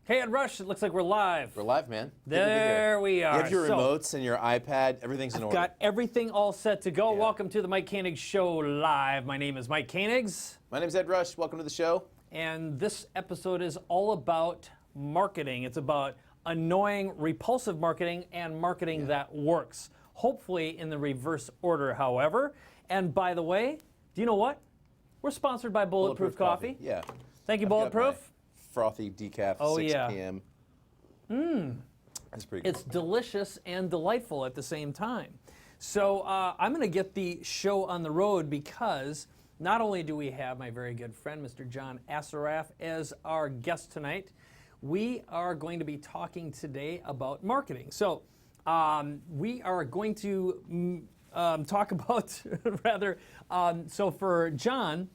Hey, Ed Rush, it looks like we're live. We're live, man. There we are. You have your remotes and your iPad. Everything's in order. Got everything all set to go. Yeah. Welcome to the Mike Koenigs Show Live. My name is Mike Koenigs. My name's Ed Rush. Welcome to the show. And this episode is all about marketing. It's about annoying, repulsive marketing and marketing that works. Hopefully in the reverse order, however. And by the way, do you know what? We're sponsored by Bulletproof Coffee. Yeah. Thank you, Bulletproof. Frothy decaf, 6 p.m. That's pretty good. It's delicious and delightful at the same time. So I'm going to get the show on the road because not only do we have my very good friend, Mr. John Assaraf, as our guest tonight, we are going to be talking today about marketing. So we are going to talk about, so for John,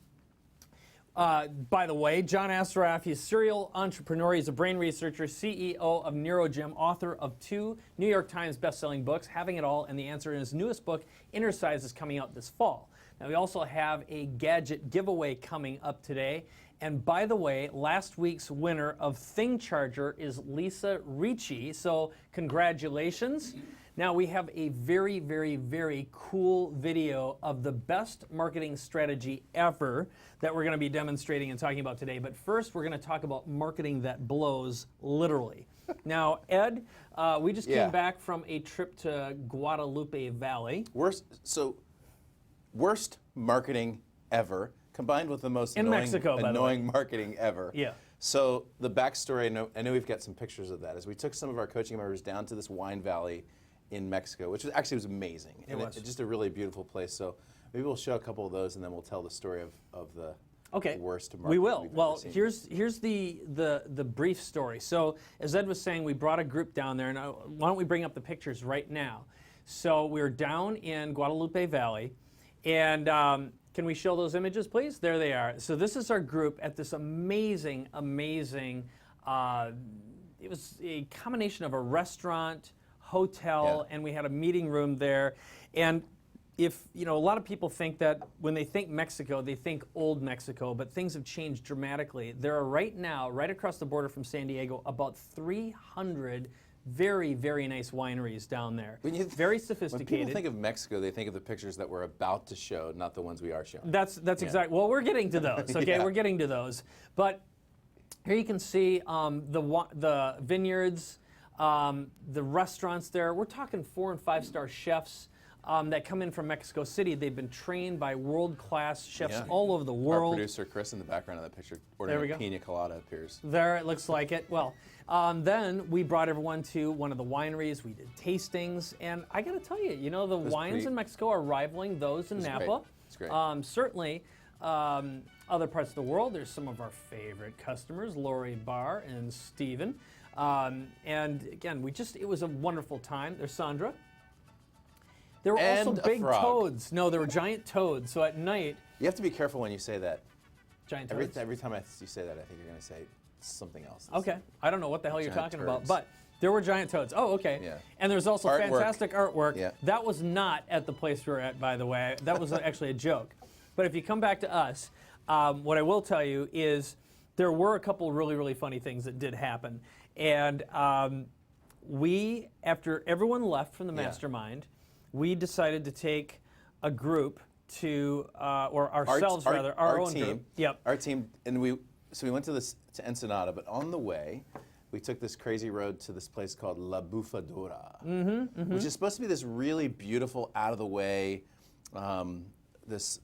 by the way, John Assaraf, he's a serial entrepreneur. He's a brain researcher, CEO of NeuroGym, author of 2 New York Times best-selling books, Having It All and the Answer, in his newest book, Inner Size, is coming out this fall. Now, we also have a Gadget giveaway coming up today. And by the way, last week's winner of Thing Charger is Lisa Ricci, so congratulations. Now, we have a very, very, very cool video of the best marketing strategy ever that we're going to be demonstrating and talking about today. But first, we're going to talk about marketing that blows, literally. Now, Ed, we just came back from a trip to Guadalupe Valley. Worst marketing ever, combined with the most annoying marketing ever. Yeah. So the backstory, I know we've got some pictures of that, is we took some of our coaching members down to this wine valley in Mexico, which was amazing. It's just a really beautiful place. So maybe we'll show a couple of those and then we'll tell the story of the worst marketing. We will. Well, here's the brief story. So as Ed was saying, we brought a group down there, and why don't we bring up the pictures right now? So we're down in Guadalupe Valley, and can we show those images, please? There they are. So this is our group at this amazing, amazing, it was a combination of a restaurant, hotel, and we had a meeting room there. And if, a lot of people think that when they think Mexico, they think old Mexico, but things have changed dramatically. There are right now, right across the border from San Diego, about 300 very, very nice wineries down there. Very sophisticated. When people think of Mexico, they think of the pictures that we're about to show, not the ones we are showing. That's exactly. Well, we're getting to those. Okay, we're getting to those. But here you can see the vineyards, the restaurants there. We're talking 4- and 5-star chefs that come in from Mexico City. They've been trained by world-class chefs all over the world. Our producer, Chris, in the background of that picture, ordering a pina colada appears. There, it looks like it. Well, then we brought everyone to one of the wineries. We did tastings. And I got to tell you, the wines in Mexico are rivaling those in Napa. It's great. Certainly, other parts of the world, there's some of our favorite customers, Lori Barr and Steven. And again, it was a wonderful time. There's Sandra. There were also big toads. No, there were giant toads. So at night... You have to be careful when you say that. Giant toads? Every time you say that, I think you're going to say something else. Okay. I don't know what the hell you're talking about, but there were giant toads. Oh, okay. Yeah. And there's also fantastic artwork. Yeah. That was not at the place we were at, by the way. That was actually a joke. But if you come back to us, what I will tell you is there were a couple really, really funny things that did happen. And we, after everyone left from the mastermind, we decided to take a group to, or ourselves rather, our own team, group. Yep. Our team, and we went to Ensenada, but on the way, we took this crazy road to this place called La Bufadora, which is supposed to be this really beautiful, out of the way. This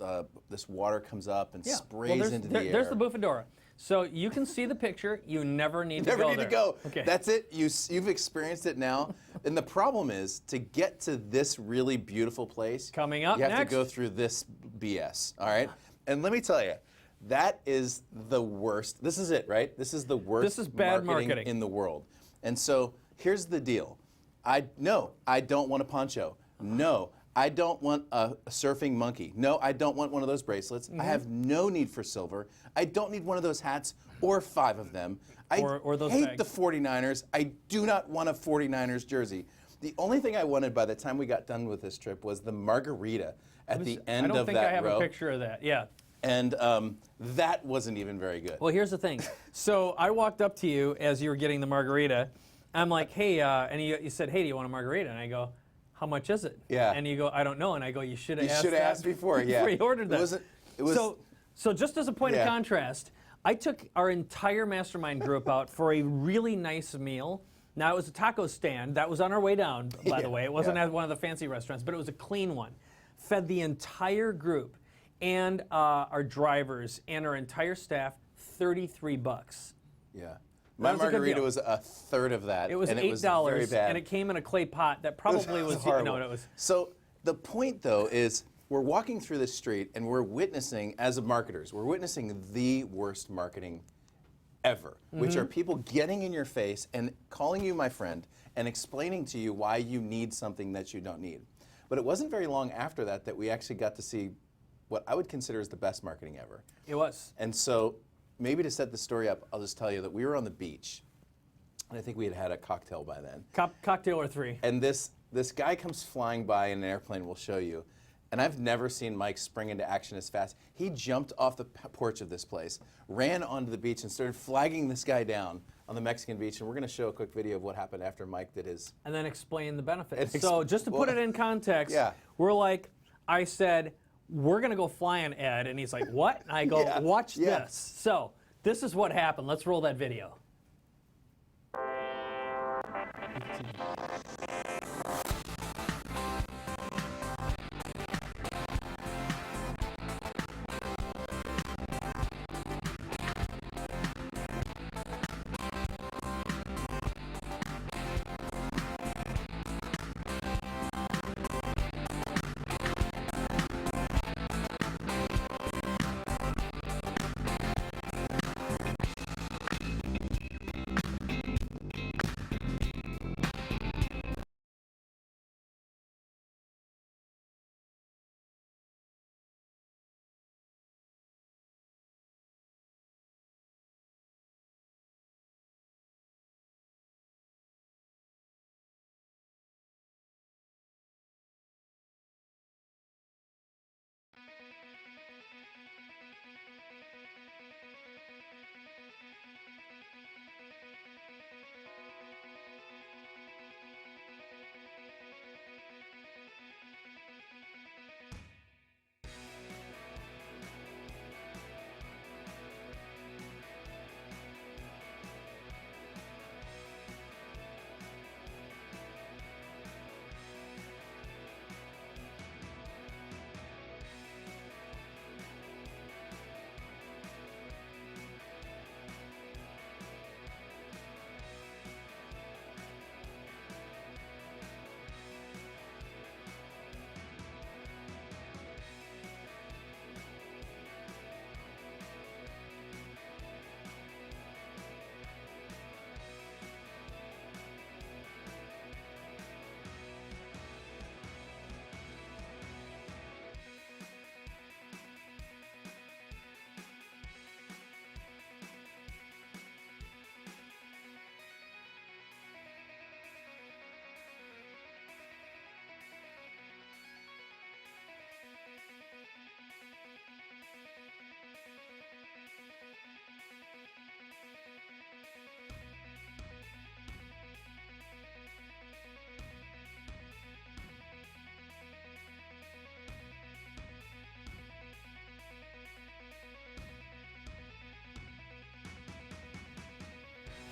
water comes up and sprays into the air. There's the Bufadora. So you can see the picture. You never need to go there. Never need to go. Okay. That's it. You've experienced it now. And the problem is, to get to this really beautiful place, coming up you have next, to go through this BS. All right. And let me tell you, that is the worst. This is it, right? This is the worst. This is bad marketing in the world. And so here's the deal. I don't want a poncho. No. I don't want a surfing monkey. No, I don't want one of those bracelets. I have no need for silver. I don't need one of those hats or 5 of them. Or those hate bags. the 49ers. I do not want a 49ers jersey. The only thing I wanted by the time we got done with this trip was the margarita at the end of that row. I don't think I have a picture of that. Yeah. And that wasn't even very good. Well, here's the thing. So I walked up to you as you were getting the margarita. I'm like, hey, and you said, hey, do you want a margarita? And I go, how much is it? Yeah. And you go, I don't know. And I go, you should have asked. You should have asked before. Yeah. Before you ordered that. It was. So just as a point of contrast, I took our entire mastermind group out for a really nice meal. Now, it was a taco stand. That was on our way down, by the way. It wasn't at one of the fancy restaurants, but it was a clean one. Fed the entire group and our drivers and our entire staff $33. Yeah. My margarita was a third of that. It was and $8, it was very bad. and it came in a clay pot that probably was horrible. no, it was. So the point, though, is we're walking through the street and we're witnessing, as marketers, we're witnessing the worst marketing ever, which are people getting in your face and calling you my friend and explaining to you why you need something that you don't need. But it wasn't very long after that that we actually got to see what I would consider as the best marketing ever. It was. And so maybe to set the story up, I'll just tell you that we were on the beach, and I think we had had a cocktail by then. Cocktail or three. And this guy comes flying by in an airplane, we'll show you. And I've never seen Mike spring into action as fast. He jumped off the porch of this place, ran onto the beach, and started flagging this guy down on the Mexican beach. And we're going to show a quick video of what happened after Mike did his. And then explain the benefits. So just to put it in context, we're like, I said, we're going to go flying, Ed. And he's like, what? And I go, watch this. So this is what happened. Let's roll that video.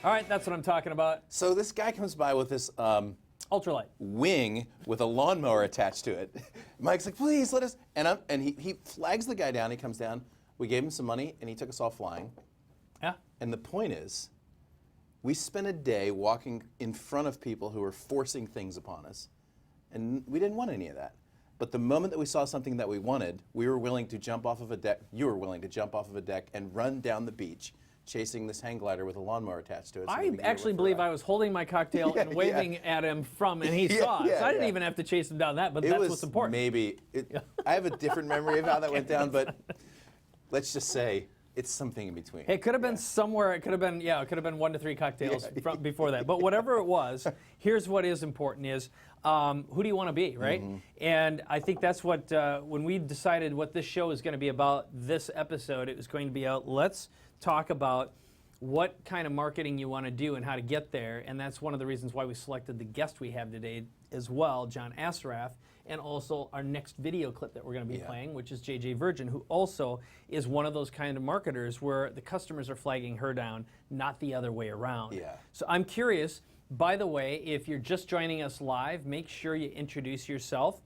All right, that's what I'm talking about. So this guy comes by with this Ultralight wing with a lawnmower attached to it. Mike's like, please let us, and he flags the guy down. He comes down. We gave him some money, and he took us all flying. Yeah. And the point is, we spent a day walking in front of people who were forcing things upon us, and we didn't want any of that. But the moment that we saw something that we wanted, we were willing to jump off of a deck. You were willing to jump off of a deck and run down the beach, chasing this hang glider with a lawnmower attached to it. So I actually believe I was holding my cocktail and waving at him and he saw it. So I didn't even have to chase him down that, but that's what's important. I have a different memory of how that went down, but let's just say it's something in between. It could have been somewhere. It could have been, it could have been 1 to 3 cocktails before that. But whatever it was, here's what is important: is who do you want to be, right? And I think that's what when we decided what this show is going to be about. This episode, it was going to be out. Let's talk about what kind of marketing you want to do and how to get there. And that's one of the reasons why we selected the guest we have today as well, John Assaraf, and also our next video clip that we're going to be playing, which is JJ Virgin, who also is one of those kind of marketers where the customers are flagging her down, not the other way around. Yeah. So I'm curious, by the way, if you're just joining us live, make sure you introduce yourself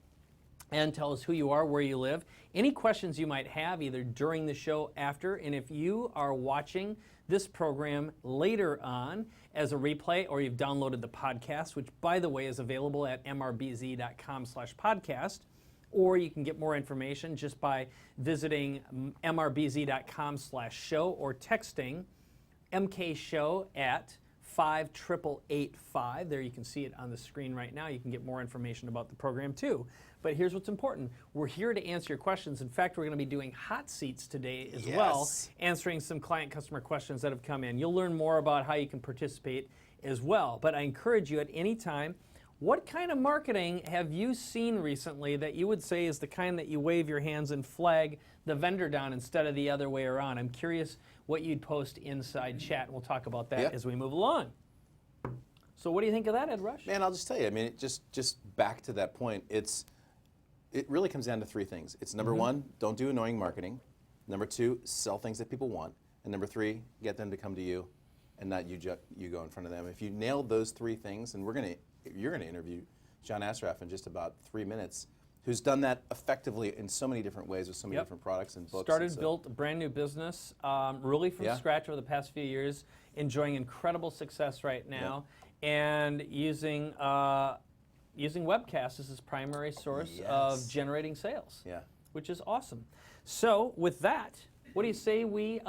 and tell us who you are, where you live, any questions you might have either during the show, after, and if you are watching this program later on as a replay or you've downloaded the podcast, which by the way is available at mrbz.com/podcast, or you can get more information just by visiting mrbz.com/show or texting MK-SHOW at 58885. There you can see it on the screen right now. You can get more information about the program too. But here's what's important. We're here to answer your questions. In fact, we're going to be doing hot seats today as well, answering some client customer questions that have come in. You'll learn more about how you can participate as well. But I encourage you at any time, what kind of marketing have you seen recently that you would say is the kind that you wave your hands and flag the vendor down instead of the other way around? I'm curious what you'd post inside chat, and we'll talk about that as we move along. So what do you think of that, Ed Rush? Man, I'll just tell you, I mean, just back to that point, it really comes down to 3 things. It's number 1, don't do annoying marketing. Number 2, sell things that people want. And number 3, get them to come to you and not you go in front of them. If you nail those 3 things, and you're going to interview John Assaraf in just about 3 minutes, who's done that effectively in so many different ways with so many different products and books. Built a brand new business, really from scratch over the past few years, enjoying incredible success right now, and using webcast as his primary source of generating sales, which is awesome. So with that, what do you say we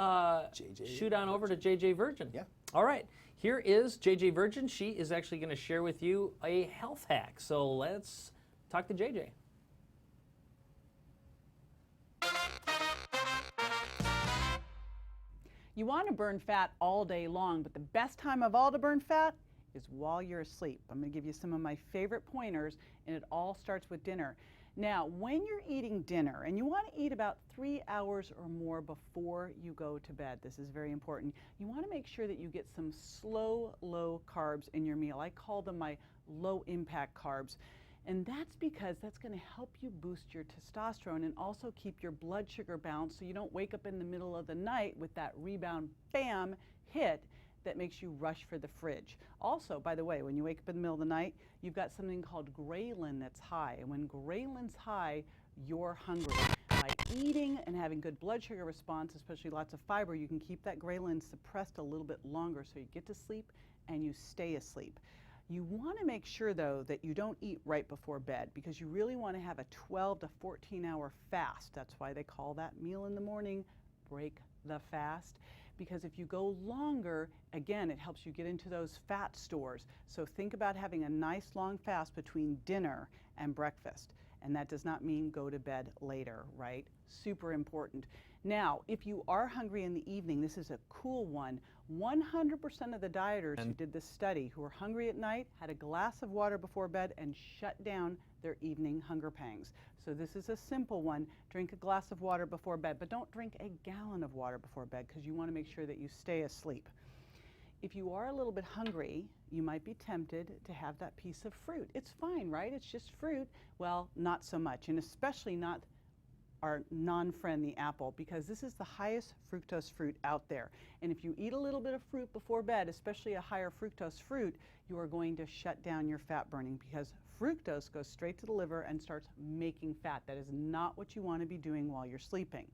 shoot on over to JJ Virgin? Yeah. All right. Here is JJ Virgin. She is actually going to share with you a health hack. So let's talk to JJ. You want to burn fat all day long, but the best time of all to burn fat is while you're asleep. I'm going to give you some of my favorite pointers, and it all starts with dinner. Now, when you're eating dinner, and you want to eat about 3 hours or more before you go to bed, this is very important, you want to make sure that you get some slow, low carbs in your meal. I call them my low impact carbs. And that's because that's going to help you boost your testosterone and also keep your blood sugar balanced so you don't wake up in the middle of the night with that rebound, bam, hit that makes you rush for the fridge. Also, by the way, when you wake up in the middle of the night, you've got something called ghrelin that's high. And when ghrelin's high, you're hungry. By eating and having good blood sugar response, especially lots of fiber, you can keep that ghrelin suppressed a little bit longer so you get to sleep and you stay asleep. You want to make sure, though, that you don't eat right before bed because you really want to have a 12 to 14-hour fast. That's why they call that meal in the morning break the fast. Because if you go longer, again, it helps you get into those fat stores. So think about having a nice long fast between dinner and breakfast. And that does not mean go to bed later, right? Super important. Now, if you are hungry in the evening, this is a cool one. 100% of the dieters who did this study who were hungry at night had a glass of water before bed and shut down their evening hunger pangs. So this is a simple one. Drink a glass of water before bed, but don't drink a gallon of water before bed because you want to make sure that you stay asleep. If you are a little bit hungry, you might be tempted to have that piece of fruit. It's fine, right? It's just fruit. Well, not so much, and especially not our non-friend, the apple, because this is the highest fructose fruit out there. And if you eat a little bit of fruit before bed, especially a higher fructose fruit, you are going to shut down your fat burning because fructose goes straight to the liver and starts making fat. That is not what you want to be doing while you're sleeping.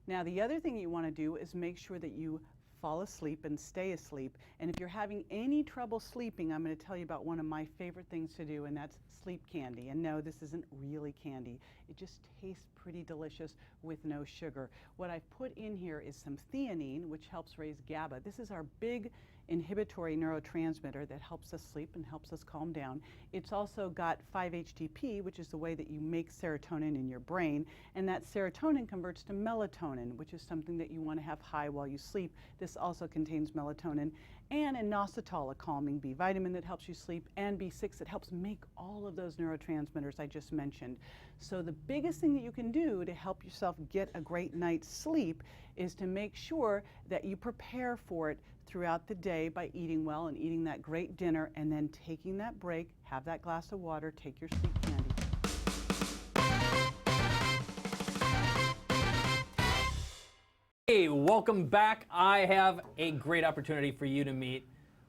Now, the other thing you want to do is make sure that you fall asleep and stay asleep. And if you're having any trouble sleeping, I'm going to tell you about one of my favorite things to do, and that's sleep candy. And no, this isn't really candy. It just tastes pretty delicious with no sugar. What I've put in here is some theanine, which helps raise GABA. This is our big inhibitory neurotransmitter that helps us sleep and helps us calm down. It's also got 5-HTP, which is the way that you make serotonin in your brain, and that serotonin converts to melatonin, which is something that you want to have high while you sleep. This also contains melatonin, and inositol, a calming B vitamin that helps you sleep, and B6 that helps make all of those neurotransmitters I just mentioned. So the biggest thing that you can do to help yourself get a great night's sleep is to make sure that you prepare for it throughout the day by eating well and eating that great dinner, and then taking that break, have that glass of water, take your sleep candy. Hey, welcome back. I have a great opportunity for you to meet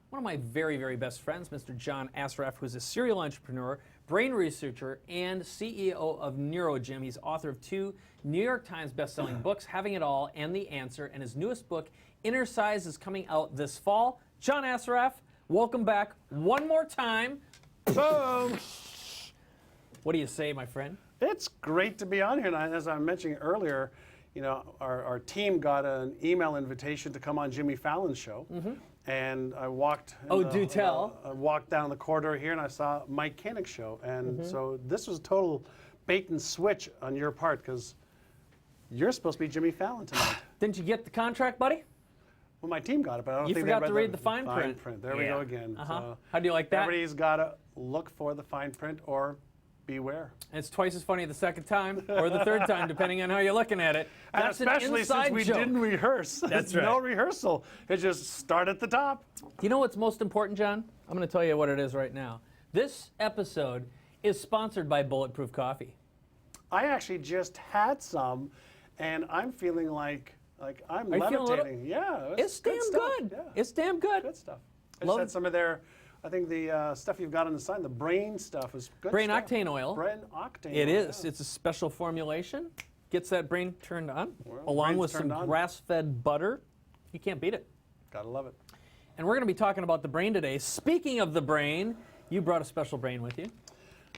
one of my very, very best friends, Mr. John Assaraf, who's a serial entrepreneur, brain researcher, and CEO of NeuroGym. He's author of 2 New York Times best-selling books, Having It All and The Answer, and his newest book, Inner Size, is coming out this fall. John Assaraf, welcome back one more time. Boom! What do you say, my friend? It's great to be on here, and as I mentioned earlier, you know, our team got an email invitation to come on Jimmy Fallon's show, and I walked. Do tell. I walked down the corridor here, and I saw Mike Koenigs' show, and so this was a total bait and switch on your part, because you're supposed to be Jimmy Fallon tonight. Didn't you get the contract, buddy? Well, my team got it, but I don't You think forgot they to read the fine print. There we go again. So How do you like that? everybody's got to look for the fine print or beware. And it's twice as funny the second time or the third time, depending on how you're looking at it. And That's especially an inside since we joke. didn't rehearse. That's There's no right. rehearsal. It just start at the top. You know what's most important, John? I'm going to tell you what it is right now. This episode is sponsored by Bulletproof Coffee. I actually just had some, and I'm feeling like I'm Are you feeling a little- levitating. Yeah, It's damn stuff. good. Yeah, It's damn good. good stuff. I Love just it. had some of their, I think the stuff you've got on the side, the brain stuff is good Brain stuff. octane oil. Brain octane It oil, is. yeah. It's a special formulation. Gets that brain turned on, Well, along brain's with some turned on. grass-fed butter. You can't beat it. Gotta love it. And we're going to be talking about the brain today. Speaking of the brain, you brought a special brain with you.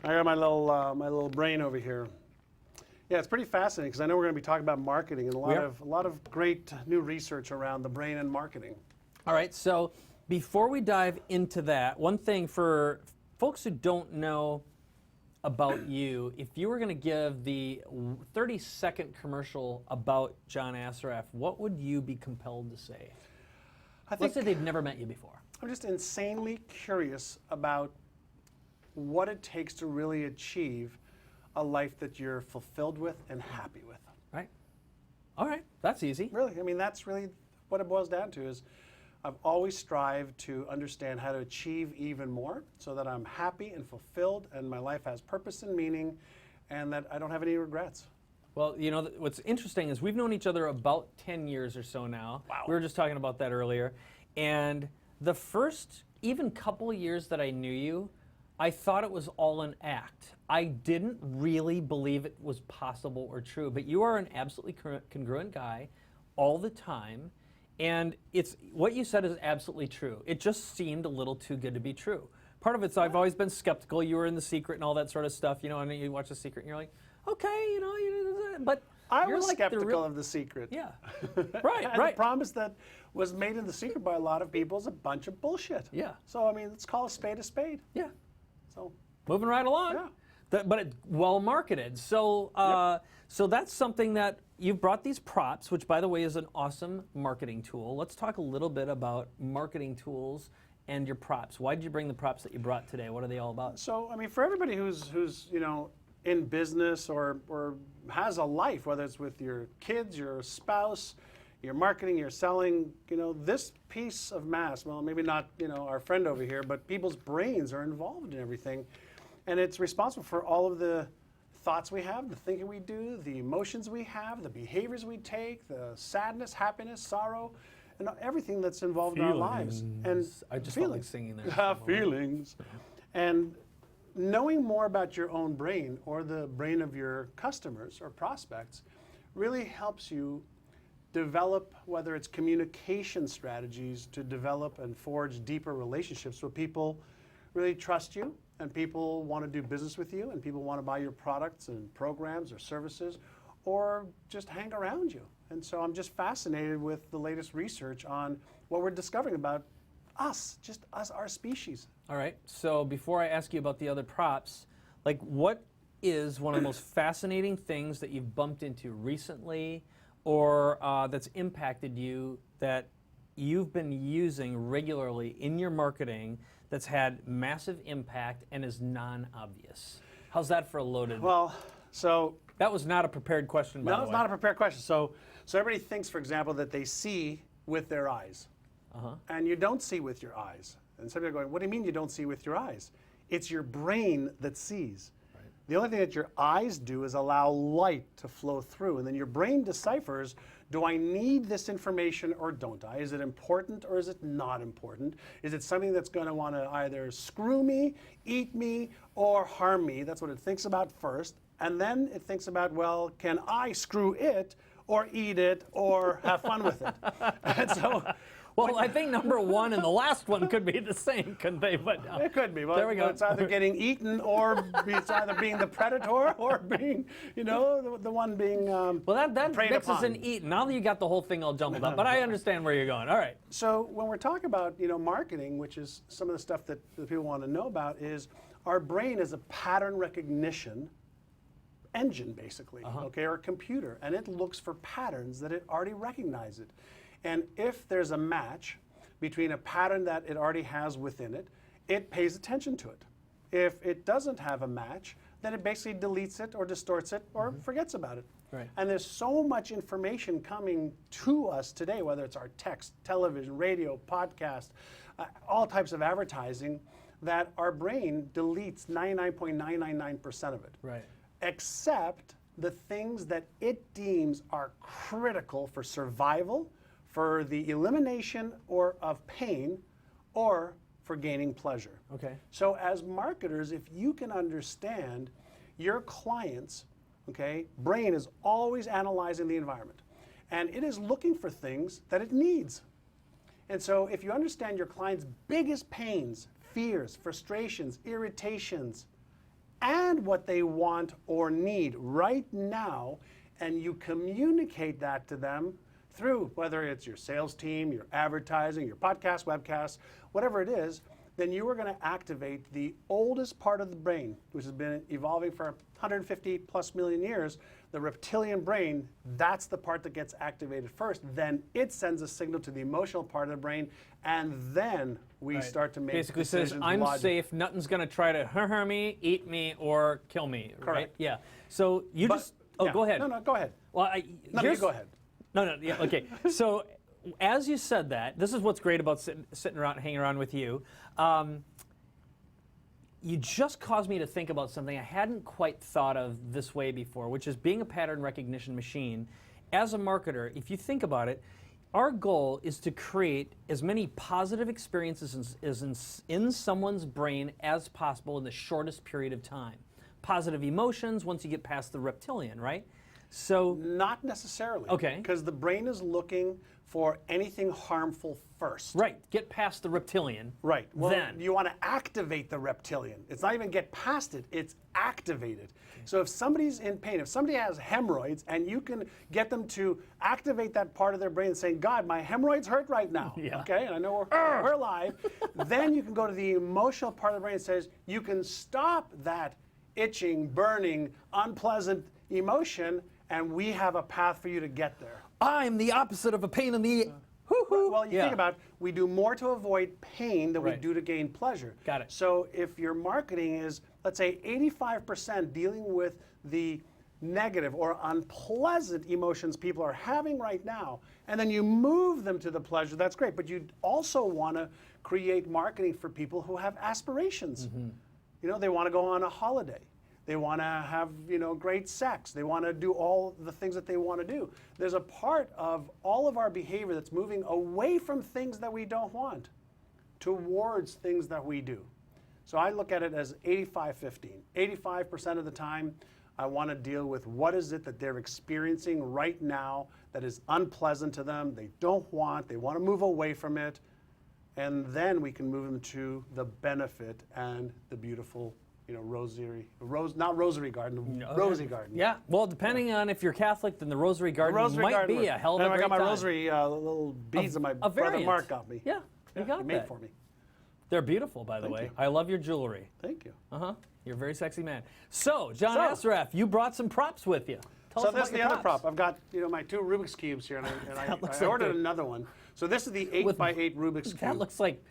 I got my little brain over here. Yeah, it's pretty fascinating because I know we're going to be talking about marketing and a lot of great new research around the brain and marketing. All right, so before we dive into that, one thing for folks who don't know about you, if you were going to give the 30-second commercial about John Assaraf, what would you be compelled to say? I think Let's say they've never met you before. I'm just insanely curious about what it takes to really achieve a life that you're fulfilled with and happy with. Right? All right, that's easy. Really, I mean, that's really what it boils down to is I've always strived to understand how to achieve even more so that I'm happy and fulfilled and my life has purpose and meaning and that I don't have any regrets. Well, you know, what's interesting is we've known each other about 10 years or so now. Wow. We were just talking about that earlier. And the first even couple of years that I knew you, I thought it was all an act. I didn't really believe it was possible or true, but you are an absolutely congruent guy all the time. And it's what you said is absolutely true. It just seemed a little too good to be true. Part of it's I've always been skeptical. You were in The Secret and all that sort of stuff, you know, and you watch The Secret and you're like, okay, you know, but I you're was like the skeptical real- of The Secret. Yeah, right, And right. the promise that was made in The Secret by a lot of people is a bunch of bullshit. Yeah. So, I mean, let's call a spade a spade. Yeah, So, moving right along. Yeah. But it's well marketed. So, so that's something that you've brought these props, which by the way is an awesome marketing tool. Let's talk a little bit about marketing tools and your props. Why did you bring the props that you brought today? What are they all about? so I mean, for everybody who's you know, in business or has a life, whether it's with your kids, your spouse, your marketing, your selling, you know, this piece of mass, well, maybe not, you know, our friend over here, but people's brains are involved in everything. And it's responsible for all of the thoughts we have, the thinking we do, the emotions we have, the behaviors we take, the sadness, happiness, sorrow, and everything that's involved in our lives. And I just felt like singing there. feelings. And knowing more about your own brain or the brain of your customers or prospects really helps you develop, whether it's communication strategies to develop and forge deeper relationships where people really trust you and people want to do business with you and people want to buy your products and programs or services or just hang around you. And so I'm just fascinated with the latest research on what we're discovering about just us, our species. All right. So before I ask you about the other props, like what is one of the most fascinating things that you've bumped into recently or that's impacted you that you've been using regularly in your marketing that's had massive impact and is non-obvious? How's that for a loaded? Well, so That was not a prepared question, by the no, way. it's not a prepared question. So everybody thinks, for example, that they see with their eyes, and you don't see with your eyes. And some people are going, "What do you mean you don't see with your eyes?" It's your brain that sees. The only thing that your eyes do is allow light to flow through, and then your brain deciphers, do I need this information or don't I? Is it important or is it not important? Is it something that's going to want to either screw me, eat me, or harm me? That's what it thinks about first. And then it thinks about, well, can I screw it or eat it or have fun with it? And so, Well, I think number one and the last one could be the same, couldn't they? But it could be. Well, there we go. It's either getting eaten or it's either being the predator or being, the one being well, that preyed mixes upon. and eat. Now that you got the whole thing all jumbled up, but I understand where you're going. All right. So when we're talking about marketing, which is some of the stuff that people want to know about, is our brain is a pattern recognition engine, basically, okay, or a computer, and it looks for patterns that it already recognizes. And if there's a match between a pattern that it already has within it, it pays attention to it. If it doesn't have a match, then it basically deletes it or distorts it or forgets about it. Right. And there's so much information coming to us today, whether it's our text, television, radio, podcast, all types of advertising, that our brain deletes 99.999% of it. Right. Except the things that it deems are critical for survival, for the elimination of pain, or for gaining pleasure. Okay. So as marketers, if you can understand your clients, brain is always analyzing the environment, and it is looking for things that it needs. And so if you understand your client's biggest pains, fears, frustrations, irritations, and what they want or need right now, and you communicate that to them through whether it's your sales team, your advertising, your podcast, webcast, whatever it is, then you are going to activate the oldest part of the brain, which has been evolving for 150 plus million years, the reptilian brain. That's the part that gets activated first. Then it sends a signal to the emotional part of the brain, and then we start to make Basically decisions. says, I'm safe, nothing's going to try to harm me, eat me, or kill me. Right? Correct. Yeah. So you go ahead. No, go ahead. Well, You go ahead. No, yeah, okay. So as you said that, this is what's great about sitting around, hanging around with you. You just caused me to think about something I hadn't quite thought of this way before, which is being a pattern recognition machine. As a marketer, if you think about it, our goal is to create as many positive experiences in someone's brain as possible in the shortest period of time. Positive emotions once you get past the reptilian, right? So not necessarily. Okay. Because the brain is looking for anything harmful first. right, get past the reptilian. Right. Well, Then you want to activate the reptilian. It's not even get past it, it's activated. So if somebody's in pain, if somebody has hemorrhoids, and you can get them to activate that part of their brain and saying, God, my hemorrhoids hurt right now. Yeah. Okay, and I know we're alive. Then you can go to the emotional part of the brain and says, you can stop that itching, burning, unpleasant emotion, and we have a path for you to get there. I'm the opposite of a pain in the Well, you think about it, we do more to avoid pain than we Right. do to gain pleasure. Got it. So if your marketing is, let's say, 85% dealing with the negative or unpleasant emotions people are having right now, and then you move them to the pleasure, that's great. But you also want to create marketing for people who have aspirations. They want to go on a holiday. They want to have, great sex. They want to do all the things that they want to do. There's a part of all of our behavior that's moving away from things that we don't want towards things that we do. So I look at it as 85-15. 85% of the time, I want to deal with what is it that they're experiencing right now that is unpleasant to them, they don't want, they want to move away from it, and then we can move them to the benefit and the beautiful rosary garden. Yeah, well, depending on if you're Catholic, then the Rosary Garden Rosary might garden be a hell of a and great I got my time. rosary little beads that my brother variant. Mark got me. Yeah, You got you made that. for me. They're beautiful, by the way. you. I love your jewelry. Thank you. You're a very sexy man. So, John So- Assaraf, you brought some props with you. Tell So us this about is the your other props. prop. I've got my 2 Rubik's Cubes here, and I looks I like ordered the- another one. So this is the 8x8 Rubik's Cube. That looks like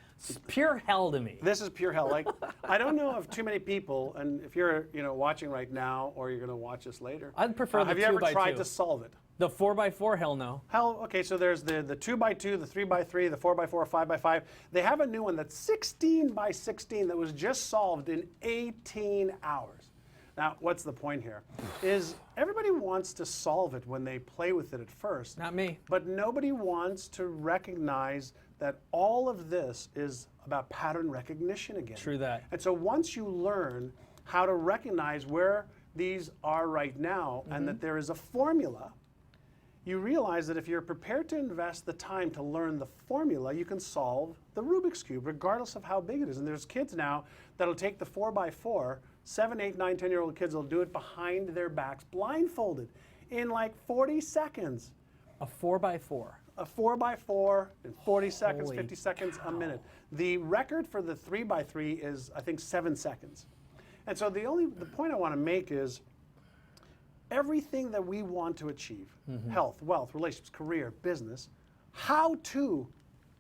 pure hell to me. This is pure hell. Like, I don't know of too many people, and if you're watching right now or you're going to watch this later, I'd prefer the have you ever 2x2. tried to solve it? The 4x4, hell no. Hell, okay, so there's the 2x2, the 3x3, the 4x4, 5x5. They have a new one that's 16x16 that was just solved in 18 hours. Now, what's the point here? Is everybody wants to solve it when they play with it at first. Not me. But nobody wants to recognize that all of this is about pattern recognition again. True that. And so once you learn how to recognize where these are right now and that there is a formula, you realize that if you're prepared to invest the time to learn the formula, you can solve the Rubik's Cube, regardless of how big it is. And there's kids now that'll take the 4x4, 7, 8, 9, 10-year-old kids will do it behind their backs, blindfolded, in like 40 seconds. A 4x4. A 4x4 in 40 seconds, Holy 50 seconds, a minute. The record for the 3x3 is, I think, 7 seconds. And so the point I want to make is everything that we want to achieve, health, wealth, relationships, career, business, how to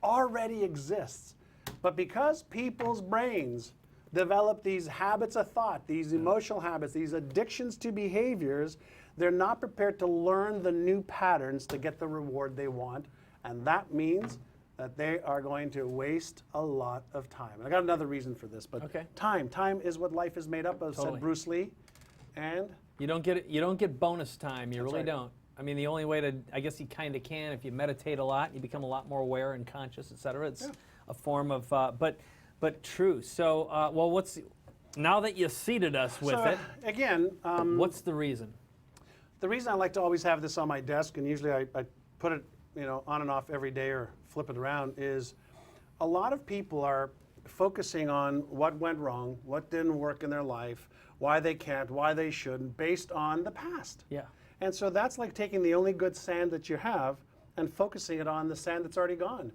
already exists. But because people's brains develop these habits of thought, these emotional habits, these addictions to behaviors, they're not prepared to learn the new patterns to get the reward they want. And that means that they are going to waste a lot of time. And I got another reason for this, but Okay. time is what life is made up of, Totally. said Bruce Lee. And You don't get bonus time. You really right. don't. I mean, the only way to, I guess you kind of can if you meditate a lot, you become a lot more aware and conscious, et cetera. It's a form of, but true. So, well, now that you seated us with so, it, again, what's the reason? the reason I like to always have this on my desk, and usually I put it on and off every day or flip it around, is a lot of people are focusing on what went wrong, what didn't work in their life, why they can't, why they shouldn't, based on the past. Yeah. And so that's like taking the only good sand that you have and focusing it on the sand that's already gone.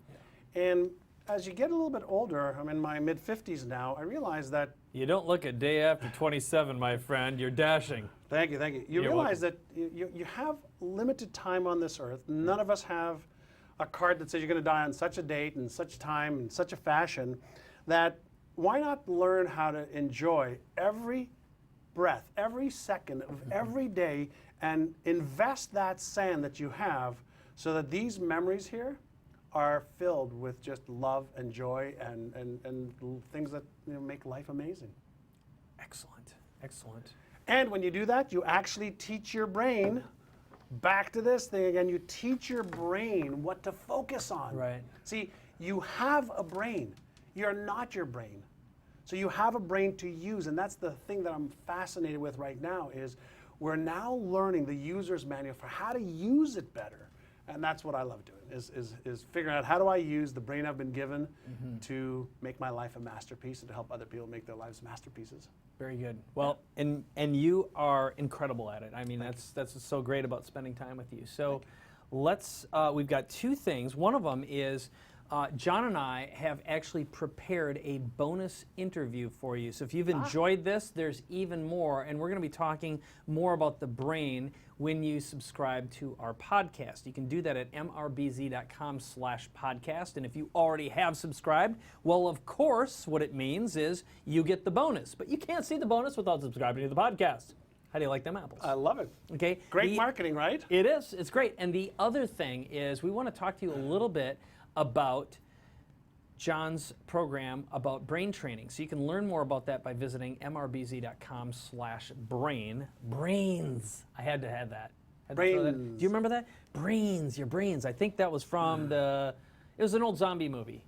Yeah. And as you get a little bit older, I'm in my mid-50s now, I realize that You don't look a day after 27, my friend. You're dashing. Thank you, thank you. You You're realize that you have limited time on this earth. None of us have a card that says you're going to die on such a date and such time and such a fashion, that why not learn how to enjoy every breath, every second of every day, and invest that sand that you have so that these memories here are filled with just love and joy and things that make life amazing. Excellent. Excellent. And when you do that, you actually teach your brain, back to this thing again, you teach your brain what to focus on. Right. See, you have a brain. You're not your brain. So you have a brain to use, and that's the thing that I'm fascinated with right now is we're now learning the user's manual for how to use it better. And that's what I love doing, is figuring out how do I use the brain I've been given to make my life a masterpiece and to help other people make their lives masterpieces. Very good. Well, and you are incredible at it. I mean, that's what's so great about spending time with you. So let's, we've got two things. One of them is John and I have actually prepared a bonus interview for you. So if you've enjoyed this, there's even more. And we're going to be talking more about the brain when you subscribe to our podcast. You can do that at mrbz.com/podcast. And if you already have subscribed, well, of course, what it means is you get the bonus. But you can't see the bonus without subscribing to the podcast. How do you like them apples? I love it. Okay. Great marketing, right? It is. It's great. And the other thing is we want to talk to you a little bit about John's program about brain training. So you can learn more about that by visiting mrbz.com/brain. Brains. I had to have that. Brains. Do you remember that? Brains, your brains. I think that was from it was an old zombie movie.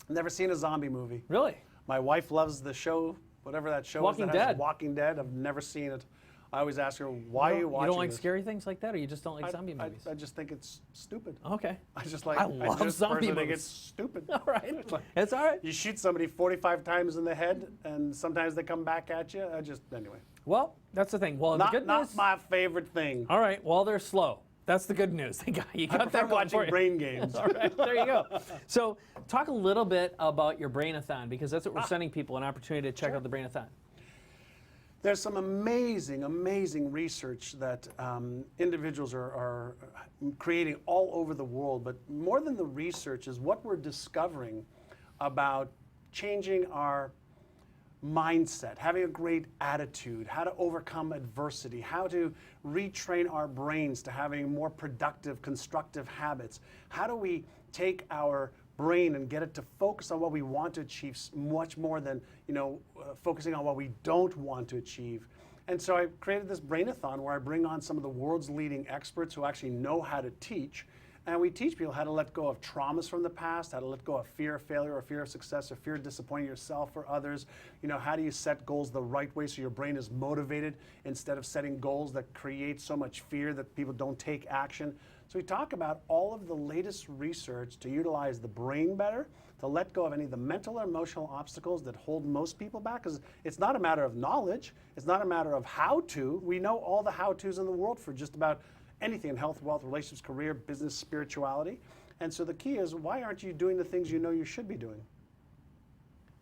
Never seen a zombie movie. Really? My wife loves the show, whatever that show Walking is. That has Dead. Walking Dead. I've never seen it. I always ask her, why are you watching You don't like this? scary things like that, or you just don't like zombie movies? I just think it's stupid. Okay. I just like I love just zombie personally think movies. it's stupid. All right. It's like, It's all right. you shoot somebody 45 times in the head, and sometimes they come back at you. Anyway. Well, that's the thing. Well, the good Not news. my favorite thing. All right. Well, they're slow. That's the good news. You I got prefer that going for watching you. brain games. All right, there you go. So talk a little bit about your Brainathon, because that's what we're sending people, an opportunity to check out the Brainathon. There's some amazing, amazing research that individuals are creating all over the world. But more than the research is what we're discovering about changing our mindset, having a great attitude, how to overcome adversity, how to retrain our brains to having more productive, constructive habits. How do we take our brain and get it to focus on what we want to achieve much more than focusing on what we don't want to achieve. And so I created this Brainathon where I bring on some of the world's leading experts who actually know how to teach. And we teach people how to let go of traumas from the past, how to let go of fear of failure or fear of success or fear of disappointing yourself or others. How do you set goals the right way so your brain is motivated instead of setting goals that create so much fear that people don't take action. So we talk about all of the latest research to utilize the brain better, to let go of any of the mental or emotional obstacles that hold most people back. Because it's not a matter of knowledge, it's not a matter of how to. We know all the how-tos in the world for just about anything in health, wealth, relationships, career, business, spirituality. And so the key is, why aren't you doing the things you know you should be doing?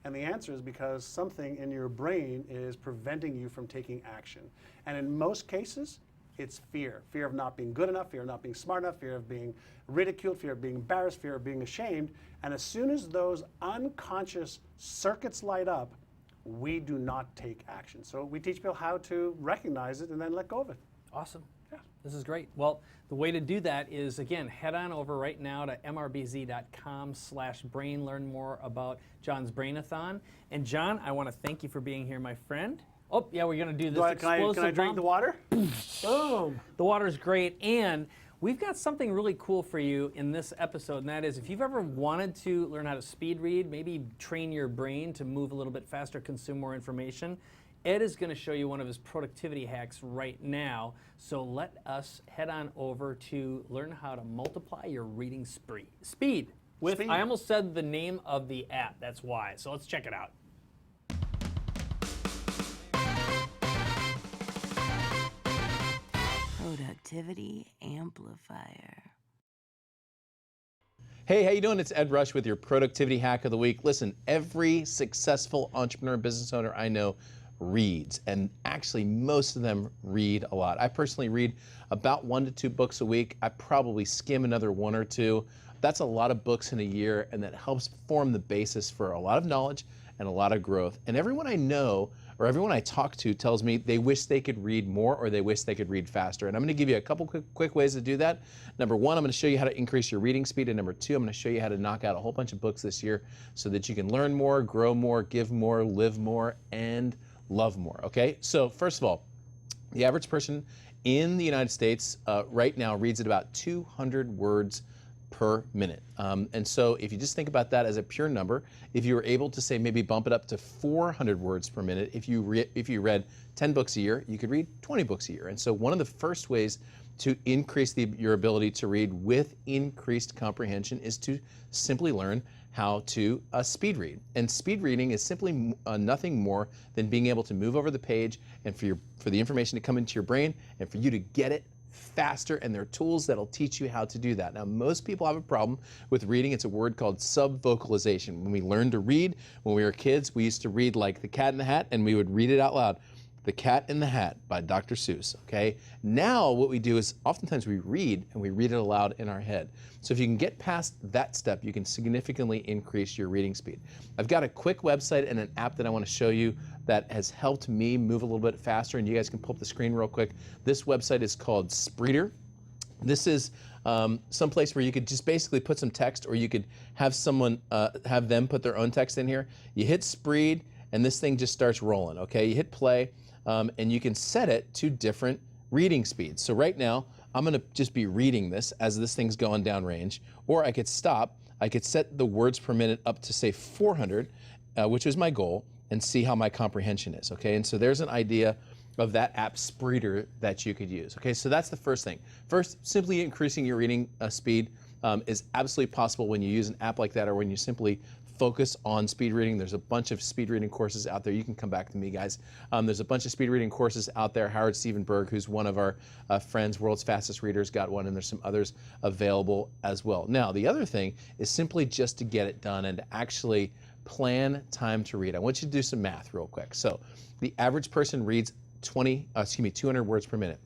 And the answer is because something in your brain is preventing you from taking action. And in most cases, it's fear. Fear of not being good enough, fear of not being smart enough, fear of being ridiculed, fear of being embarrassed, fear of being ashamed. And as soon as those unconscious circuits light up, we do not take action. So we teach people how to recognize it and then let go of it. Awesome. Yeah, this is great. Well, the way to do that is, again, head on over right now to mrbz.com/brain. Learn more about John's Brainathon. And John, I want to thank you for being here, my friend. Oh, yeah, we're going to do this explosive Can I drink bomb. the water? Boom. The water's great. And we've got something really cool for you in this episode, and that is, if you've ever wanted to learn how to speed read, maybe train your brain to move a little bit faster, consume more information, Ed is going to show you one of his productivity hacks right now. So let us head on over to learn how to multiply your reading speed. I almost said the name of the app. That's why. So let's check it out. Productivity Amplifier. Hey, how you doing? It's Ed Rush with your Productivity Hack of the Week. Listen, every successful entrepreneur, business owner I know reads, and actually most of them read a lot. I personally read about 1 to 2 books a week. I probably skim another 1 or 2. That's a lot of books in a year, and that helps form the basis for a lot of knowledge and a lot of growth. And everyone I know, or everyone I talk to, tells me they wish they could read more or they wish they could read faster. And I'm going to give you a couple quick ways to do that. Number 1, I'm going to show you how to increase your reading speed. And number 2, I'm going to show you how to knock out a whole bunch of books this year so that you can learn more, grow more, give more, live more, and love more. Okay? So first of all, the average person in the United States right now reads at about 200 words per minute. And so if you just think about that as a pure number, if you were able to say maybe bump it up to 400 words per minute, if you read 10 books a year, you could read 20 books a year. And so one of the first ways to increase your ability to read with increased comprehension is to simply learn how to speed read. And speed reading is simply nothing more than being able to move over the page and for the information to come into your brain and for you to get it faster, and there are tools that'll teach you how to do that. Now, most people have a problem with reading. It's a word called subvocalization. When we learned to read, when we were kids, we used to read like The Cat in the Hat, and we would read it out loud. The Cat in the Hat by Dr. Seuss, okay? Now what we do is oftentimes we read and we read it aloud in our head. So if you can get past that step, you can significantly increase your reading speed. I've got a quick website and an app that I want to show you that has helped me move a little bit faster, and you guys can pull up the screen real quick. This website is called Spreeder. This is some place where you could just basically put some text, or you could have someone have them put their own text in here. You hit Spreed, and this thing just starts rolling, okay? You hit play, and you can set it to different reading speeds. So right now, I'm gonna just be reading this as this thing's going down range, or I could stop. I could set the words per minute up to say 400, which is my goal, and see how my comprehension is, okay? And so there's an idea of that app Spreeder that you could use, okay? So that's the first thing. First, simply increasing your reading speed is absolutely possible when you use an app like that, or when you simply focus on speed reading. There's a bunch of speed reading courses out there. You can come back to me, guys. There's a bunch of speed reading courses out there. Howard Stephenberg, who's one of our friends, World's Fastest Readers, got one, and there's some others available as well. Now, the other thing is simply just to get it done and to actually plan time to read. I want you to do some math real quick. So the average person reads 200 words per minute.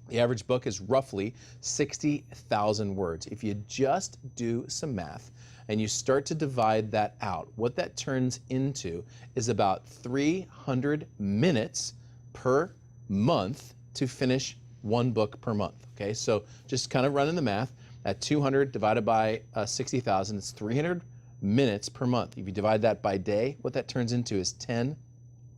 The average book is roughly 60,000 words. If you just do some math and you start to divide that out, what that turns into is about 300 minutes per month to finish one book per month. Okay, so just kind of running the math, at 200 divided by 60,000, it's 300 minutes per month. If you divide that by day, what that turns into is 10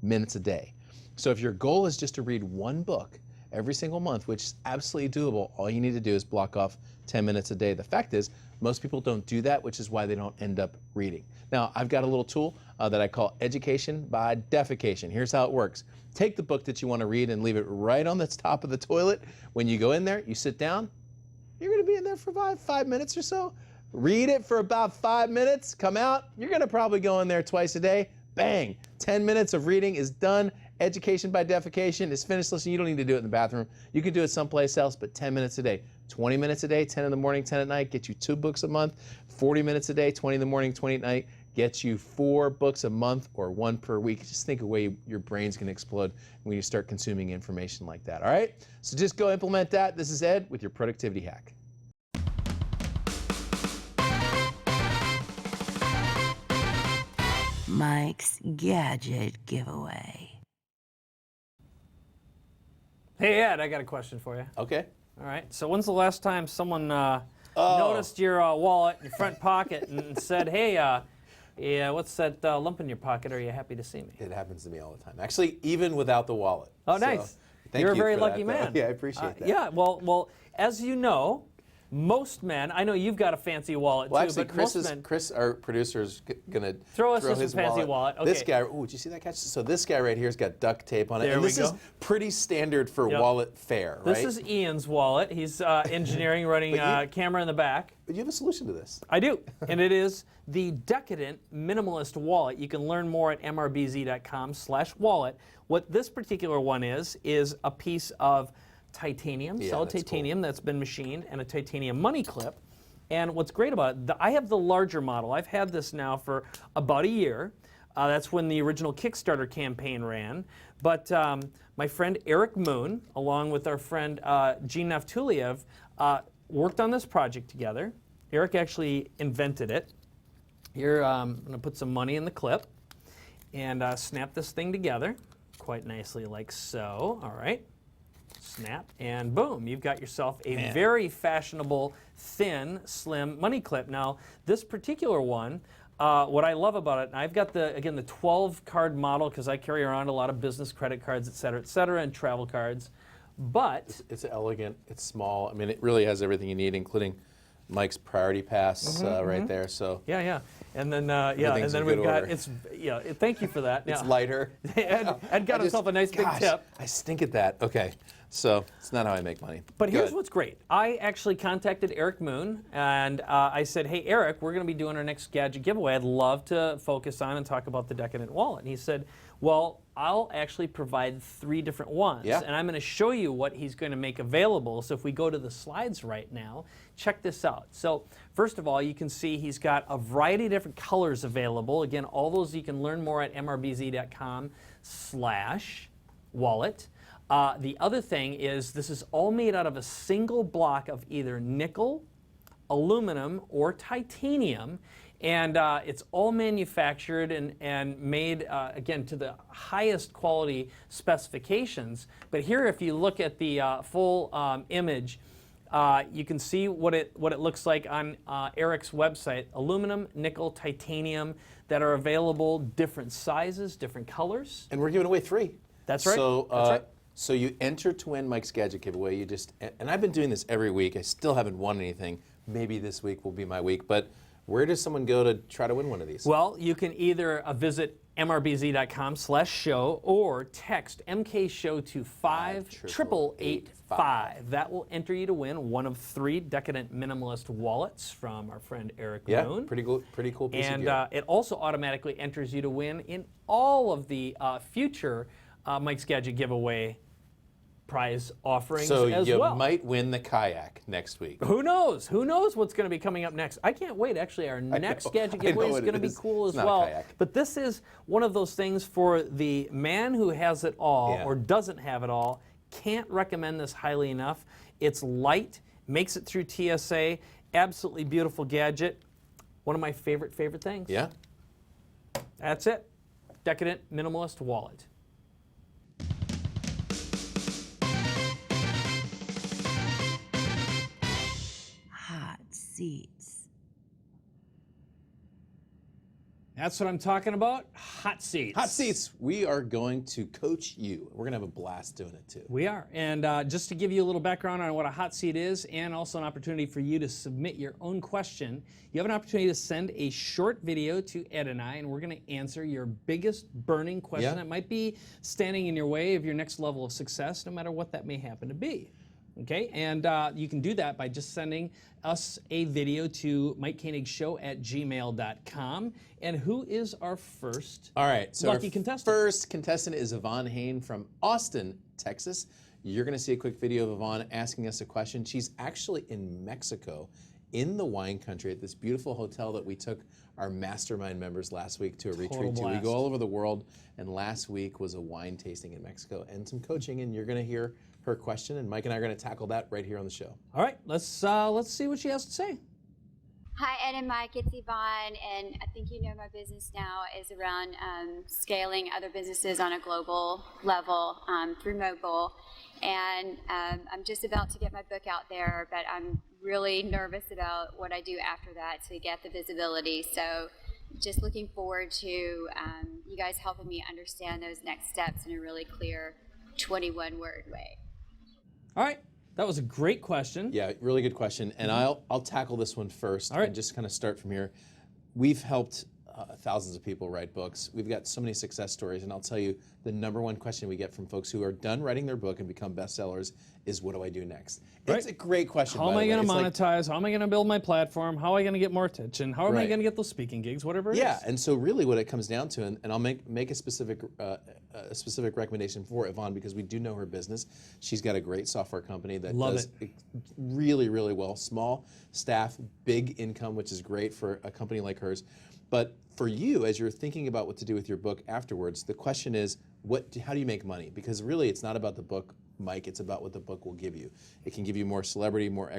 minutes a day. So if your goal is just to read one book every single month, which is absolutely doable, all you need to do is block off 10 minutes a day. The fact is, most people don't do that, which is why they don't end up reading. Now, I've got a little tool that I call Education by Defecation. Here's how it works. Take the book that you want to read and leave it right on the top of the toilet. When you go in there, you sit down, you're going to be in there for about 5 minutes or so. Read it for about 5 minutes, come out, you're going to probably go in there twice a day. Bang, 10 minutes of reading is done. Education by Defecation is finished. Listen, you don't need to do it in the bathroom. You can do it someplace else, but 10 minutes a day. 20 minutes a day, 10 in the morning, 10 at night, get you 2 books a month. 40 minutes a day, 20 in the morning, 20 at night, gets you 4 books a month or 1 per week. Just think of the way your brain's going to explode when you start consuming information like that, all right? So just go implement that. This is Ed with your productivity hack. Mike's Gadget giveaway. Hey, Ed, I got a question for you. Okay. All right. So when's the last time someone noticed your wallet in your front pocket and said, hey, yeah, what's that lump in your pocket? Are you happy to see me? It happens to me all the time. Actually, even without the wallet. Oh, nice. Thank You're a you very for lucky that, man. though. Yeah, I appreciate that. Yeah, well, as you know, most men, I know you've got a fancy wallet Well, too, actually, but most men Chris, our producer, is going to throw us his a fancy wallet. Okay. This guy, ooh, did you see that catch? So this guy right here has got duct tape on it. There and we this go. is pretty standard for Yep. wallet fare, right? This is Ian's wallet. He's engineering, running camera in the back. But you have a solution to this. I do, and it is the Decadent Minimalist Wallet. You can learn more at mrbz.com/wallet. What this particular one is a piece of titanium, Yeah, solid that's titanium that's been machined, and a titanium money clip. And what's great about it, I have the larger model. I've had this now for about a year. That's when the original Kickstarter campaign ran. But my friend Eric Moon, along with our friend Gene Naftuliev, worked on this project together. Eric actually invented it. Here, I'm going to put some money in the clip and snap this thing together quite nicely like so. All right. Snap, and boom, you've got yourself a very fashionable, thin, slim money clip. Now, this particular one, what I love about it, and I've got the 12-card model because I carry around a lot of business credit cards, et cetera, and travel cards. But it's elegant, it's small. I mean, it really has everything you need, including Mike's Priority Pass right there. So yeah, and then and Everything's then in we've good got order. Thank you for that. it's lighter. Ed got himself a nice big tip. I stink at that. Okay, so it's not how I make money. But here's Good. what's great. I actually contacted Eric Moon, and I said, hey, Eric, we're going to be doing our next Gadget giveaway. I'd love to focus on and talk about the Decadent wallet. And he said, well, I'll actually provide 3 different ones, and I'm going to show you what he's going to make available. So if we go to the slides right now, check this out. So first of all, you can see he's got a variety of different colors available. Again, all those you can learn more at mrbz.com/wallet. The other thing is this is all made out of a single block of either nickel, aluminum, or titanium. And it's all manufactured and made, again, to the highest quality specifications. But here, if you look at the full image, you can see what it looks like on Eric's website. Aluminum, nickel, titanium that are available, different sizes, different colors. And we're giving away 3. That's right. So, That's right. So you enter to win Mike's Gadget giveaway. And I've been doing this every week. I still haven't won anything. Maybe this week will be my week. But where does someone go to try to win one of these? Well, you can either visit mrbz.com/show or text MK Show to 58885. That will enter you to win one of 3 Decadent Minimalist wallets from our friend Eric Yeah, Moon. pretty cool piece of And gear. it also automatically enters you to win in all of the future Mike's Gadget giveaway prize offerings So as you well. might win the kayak next week. Who knows? Who knows what's going to be coming up next? I can't wait. Actually, our next Gadget I know giveaway is what going to it be is. cool It's as not well. kayak. But this is one of those things for the man who has it all Yeah. or doesn't have it all. Can't recommend this highly enough. It's light, makes it through TSA. Absolutely beautiful gadget. One of my favorite things. Yeah? That's it. Decadent Minimalist Wallet. Hot seats. That's what I'm talking about. Hot seats. Hot seats. We are going to coach you. We're going to have a blast doing it too. We are. And just to give you a little background on what a hot seat is and also an opportunity for you to submit your own question, you have an opportunity to send a short video to Ed and I, and we're going to answer your biggest burning question Yeah. that might be standing in your way of your next level of success, no matter what that may happen to be. Okay, and you can do that by just sending us a video to MikeKoenigsShow@gmail.com. And who is our first All right. So lucky our contestant? first contestant is Yvonne Hain from Austin, Texas. You're going to see a quick video of Yvonne asking us a question. She's actually in Mexico, in the wine country, at this beautiful hotel that we took our mastermind members last week to a retreat to. We blast. go all over the world, and last week was a wine tasting in Mexico and some coaching, and you're going to hear her question, and Mike and I are going to tackle that right here on the show. All right, let's see what she has to say. Hi, Ed and Mike. It's Yvonne, and I think you know my business now is around scaling other businesses on a global level through mobile. And I'm just about to get my book out there, but I'm really nervous about what I do after that to get the visibility. So just looking forward to you guys helping me understand those next steps in a really clear 21-word way. All right, that was a great question. Yeah, really good question. And I'll tackle this one first All right. and just kind of start from here. We've helped thousands of people write books. We've got so many success stories, and I'll tell you the number one question we get from folks who are done writing their book and become bestsellers is, what do I do next? Right. It's a great question. How am by I the way. going to It's like- monetize? How am I going to build my platform? How am I going to get more attention? How am I Right. going to get those speaking gigs? Whatever it is. Yeah, and so really what it comes down to, and I'll make a specific recommendation for Yvonne because we do know her business. She's got a great software company that Love does really, really well. Small staff, big income, which is great for a company like hers. But for you, as you're thinking about what to do with your book afterwards, the question is, how do you make money? Because really, it's not about the book, Mike. It's about what the book will give you. It can give you more celebrity, more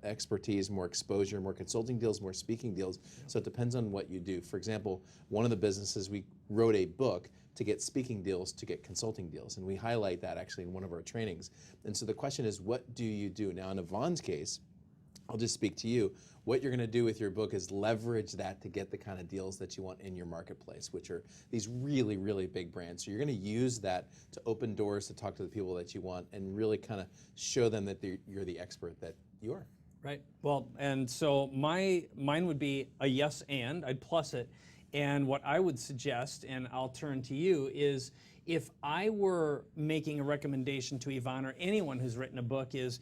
expertise, more exposure, more consulting deals, more speaking deals. So it depends on what you do. For example, one of the businesses, we wrote a book to get speaking deals, to get consulting deals. And we highlight that actually in one of our trainings. And so the question is, what do you do? Now, in Yvonne's case, I'll just speak to you. What you're going to do with your book is leverage that to get the kind of deals that you want in your marketplace, which are these really, really big brands. So you're going to use that to open doors to talk to the people that you want and really kind of show them that you're the expert that you are. Right. Well, and so mine would be a yes and. I'd plus it. And what I would suggest, and I'll turn to you, is if I were making a recommendation to Yvonne or anyone who's written a book, is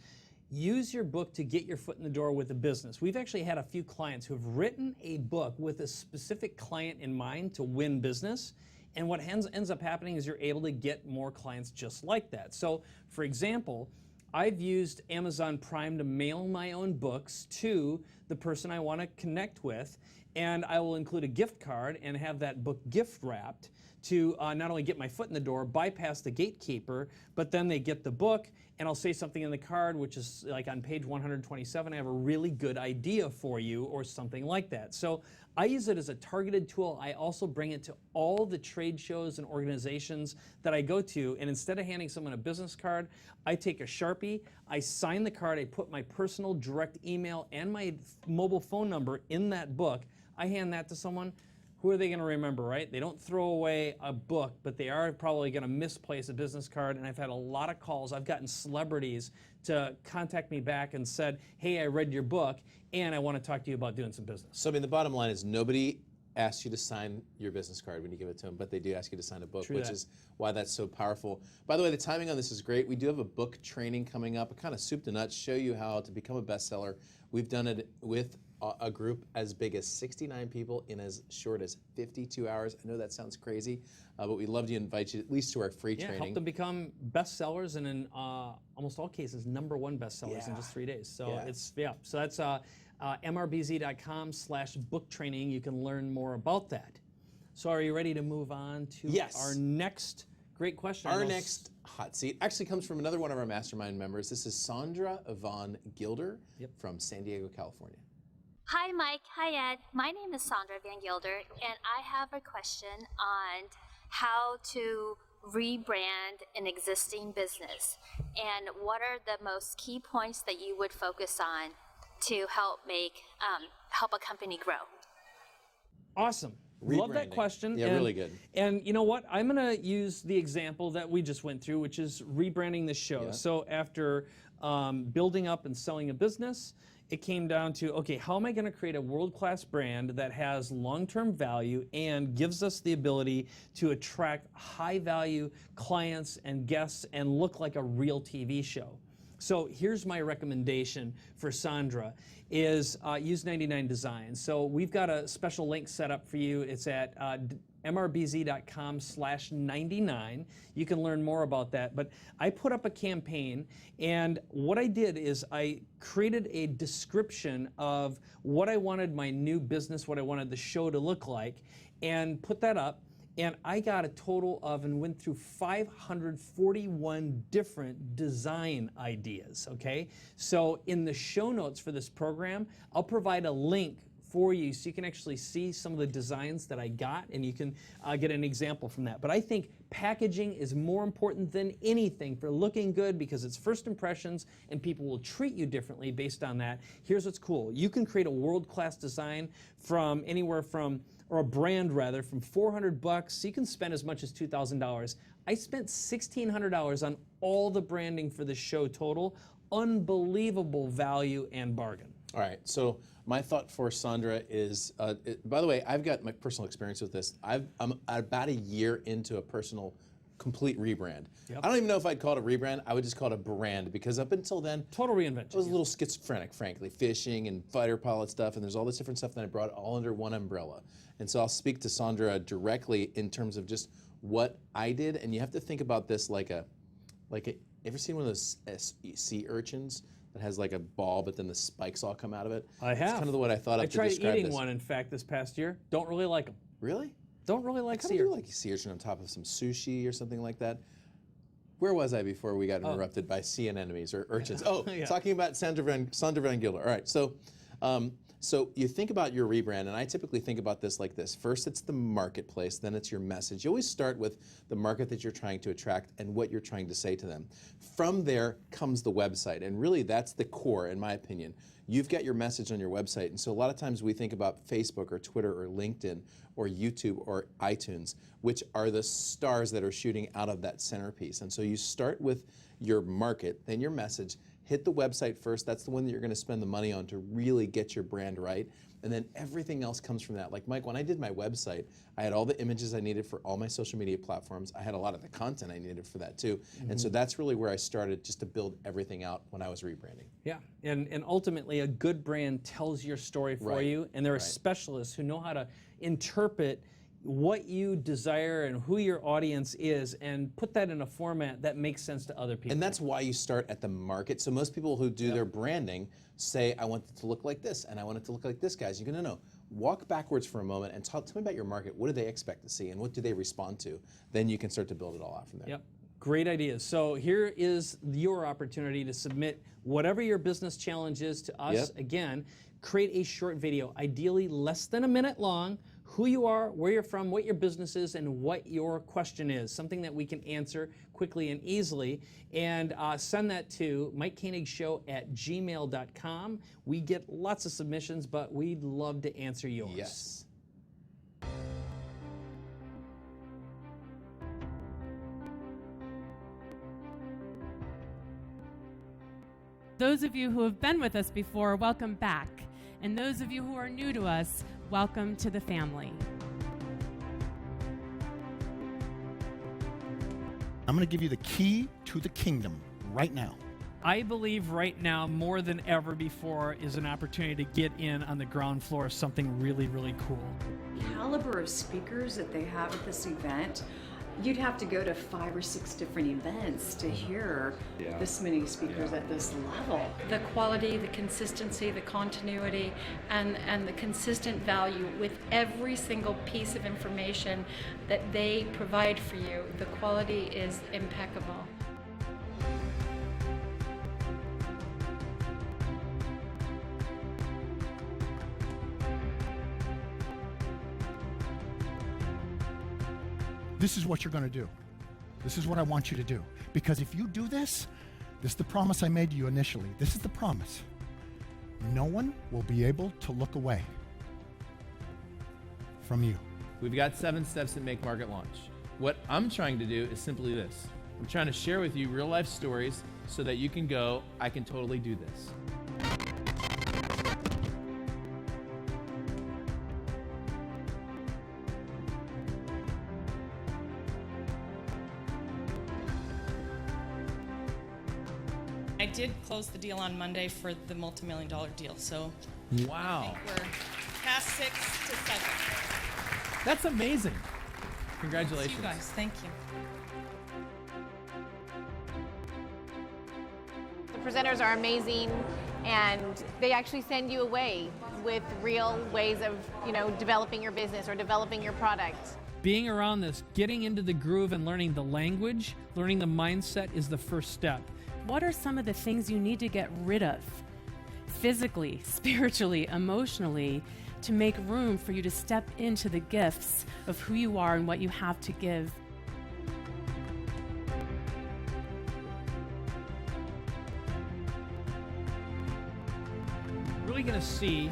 use your book to get your foot in the door with a business. We've actually had a few clients who have written a book with a specific client in mind to win business. And what ends up happening is you're able to get more clients just like that. So, for example, I've used Amazon Prime to mail my own books to the person I want to connect with, and I will include a gift card and have that book gift wrapped to not only get my foot in the door, bypass the gatekeeper, but then they get the book, and I'll say something in the card, which is like on page 127, I have a really good idea for you, or something like that. So I use it as a targeted tool. I also bring it to all the trade shows and organizations that I go to, and instead of handing someone a business card, I take a Sharpie, I sign the card, I put my personal direct email and my mobile phone number in that book. I hand that to someone. Who are they going to remember, right? They don't throw away a book, but they are probably going to misplace a business card. And I've had a lot of calls. I've gotten celebrities to contact me back and said, hey, I read your book, and I want to talk to you about doing some business. So, I mean, the bottom line is nobody ask you to sign your business card when you give it to them, but they do ask you to sign a book, True which that. is why that's so powerful. By the way, the timing on this is great. We do have a book training coming up, a kind of soup to nuts, show you how to become a bestseller. We've done it with a group as big as 69 people in as short as 52 hours. I know that sounds crazy, but we'd love to invite you at least to our free Yeah, training. help them become bestsellers, and in almost all cases, #1 bestsellers in just 3 days. So so that's mrbz.com/book training. You can learn more about that. So are you ready to move on to our next great question? Our next hot seat actually comes from another one of our mastermind members. This is Sandra Yvonne Gilder from San Diego, California. Hi, Mike. Hi, Ed. My name is Sandra Van Gilder, and I have a question on how to rebrand an existing business, and what are the most key points that you would focus on to help help a company grow. Awesome. Love that Rebranding. question. Yeah, really good. And you know what? I'm going to use the example that we just went through, which is rebranding the show. Yeah. So after building up and selling a business, it came down to, okay, how am I going to create a world-class brand that has long-term value and gives us the ability to attract high-value clients and guests and look like a real TV show? So here's my recommendation for Sandra is use 99 Design. So we've got a special link set up for you. It's at mrbz.com/99. You can learn more about that. But I put up a campaign, and what I did is I created a description of what I wanted my new business, what I wanted the show to look like, and put that up. And I got a total of and went through 541 different design ideas, okay? So in the show notes for this program, I'll provide a link for you so you can actually see some of the designs that I got, and you can get an example from that. But I think packaging is more important than anything for looking good, because it's first impressions and people will treat you differently based on that. Here's what's cool. You can create a world-class design from anywhere from, or a brand rather, from $400. So you can spend as much as $2,000. I spent $1,600 on all the branding for the show total. Unbelievable value and bargain. All right, so my thought for Sandra is, by the way, I've got my personal experience with this. I'm about a year into a personal complete rebrand. Yep. I don't even know if I'd call it a rebrand. I would just call it a brand, because up until then, Total reinvention. I was a little schizophrenic, frankly, fishing and fighter pilot stuff, and there's all this different stuff that I brought all under one umbrella. And so I'll speak to Sandra directly in terms of just what I did, and you have to think about this like a ever seen one of those sea urchins that has like a ball, but then the spikes all come out of it? I have. It's kind of the what I thought I of to tried describe eating this. one, in fact, this past year. Don't really like them. Really? Don't really like I kind sea of do urchins. like sea urchin on top of some sushi or something like that. Where was I before we got interrupted by sea anemones or urchins? Oh, Yeah. talking about Sandra Van Gilder. All right, so you think about your rebrand, and I typically think about this like this. First, it's the marketplace, then it's your message. You always start with the market that you're trying to attract and what you're trying to say to them. From there comes the website, and really that's the core, in my opinion. You've got your message on your website, and so a lot of times we think about Facebook or Twitter or LinkedIn or YouTube or iTunes, which are the stars that are shooting out of that centerpiece. And so you start with your market, then your message, hit the website first. That's the one that you're going to spend the money on to really get your brand right. And then everything else comes from that. Like Mike, when I did my website, I had all the images I needed for all my social media platforms. I had a lot of the content I needed for that too. Mm-hmm. And so that's really where I started, just to build everything out when I was rebranding. Yeah, and ultimately a good brand tells your story for you, and there are specialists who know how to interpret what you desire and who your audience is and put that in a format that makes sense to other people. And that's why you start at the market. So most people who do their branding say, I want it to look like this, and I want it to look like this, guys. You're going to know. Walk backwards for a moment and tell me about your market. What do they expect to see, and what do they respond to? Then you can start to build it all out from there. Yep. Great ideas. So here is your opportunity to submit whatever your business challenge is to us. Yep. Again, create a short video, ideally less than a minute long, who you are, where you're from, what your business is, and what your question is, something that we can answer quickly and easily, and send that to MikeKoenigsShow@gmail.com. We get lots of submissions, but we'd love to answer yours. Yes. Those of you who have been with us before, welcome back. And those of you who are new to us, welcome to the family. I'm going to give you the key to the kingdom right now. I believe right now, more than ever before, is an opportunity to get in on the ground floor of something really, really cool. The caliber of speakers that they have at this event, you'd have to go to 5 or 6 different events to hear this many speakers at this level. The quality, the consistency, the continuity, and the consistent value with every single piece of information that they provide for you, the quality is impeccable. This is what you're going to do. This is what I want you to do. Because if you do this, this is the promise I made you initially. This is the promise. No one will be able to look away from you. We've got 7 steps that make market launch. What I'm trying to do is simply this. I'm trying to share with you real life stories so that you can go, I can totally do this. I did close the deal on Monday for the multi-million-dollar deal, so wow. I think we're past 6 to 7. That's amazing. Congratulations. You guys, thank you. The presenters are amazing, and they actually send you away with real ways of, developing your business or developing your product. Being around this, getting into the groove and learning the language, learning the mindset is the first step. What are some of the things you need to get rid of, physically, spiritually, emotionally, to make room for you to step into the gifts of who you are and what you have to give? Really going to see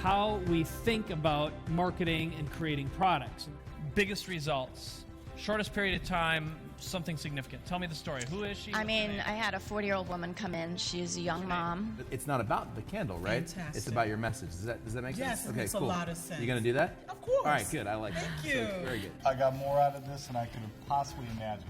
how we think about marketing and creating products. Biggest results, shortest period of time, something significant. Tell me the story. Who is she? I had a 40-year-old woman come in. She's a young mom. It's not about the candle, right? Fantastic. It's about your message. Does that make sense? Yes, it makes a lot of sense. You gonna do that? Of course. All right, good. I like that. Thank you. So, very good. I got more out of this than I could have possibly imagined.